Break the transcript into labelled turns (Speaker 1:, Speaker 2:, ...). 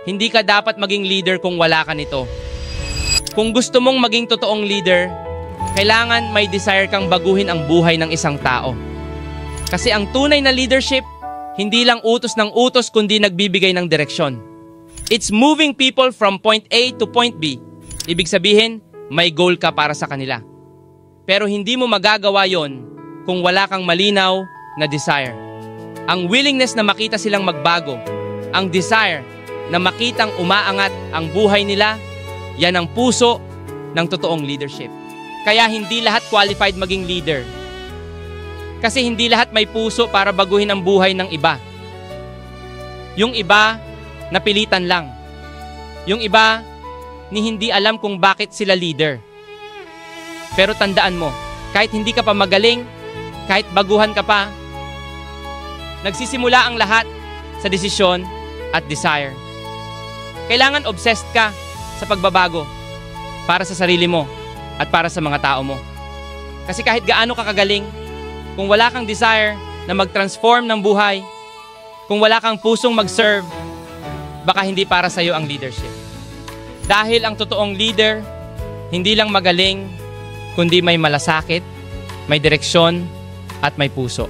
Speaker 1: Hindi ka dapat maging leader kung wala ka nito. Kung gusto mong maging totoong leader, kailangan may desire kang baguhin ang buhay ng isang tao. Kasi ang tunay na leadership, hindi lang utos ng utos kundi nagbibigay ng direksyon. It's moving people from point A to point B. Ibig sabihin, may goal ka para sa kanila. Pero hindi mo magagawa yon kung wala kang malinaw na desire. Ang willingness na makita silang magbago, ang desire na makitang umaangat ang buhay nila, yan ang puso ng totoong leadership. Kaya hindi lahat qualified maging leader. Kasi hindi lahat may puso para baguhin ang buhay ng iba. Yung iba, napilitan lang. Yung iba, ni hindi alam kung bakit sila leader. Pero tandaan mo, kahit hindi ka pa magaling, kahit baguhan ka pa, nagsisimula ang lahat sa desisyon at desire. Kailangan obsessed ka sa pagbabago para sa sarili mo at para sa mga tao mo. Kasi kahit gaano ka kagaling, kung wala kang desire na mag-transform ng buhay, kung wala kang pusong mag-serve, baka hindi para sa iyo ang leadership. Dahil ang totoong leader, hindi lang magaling, kundi may malasakit, may direksyon, at may puso.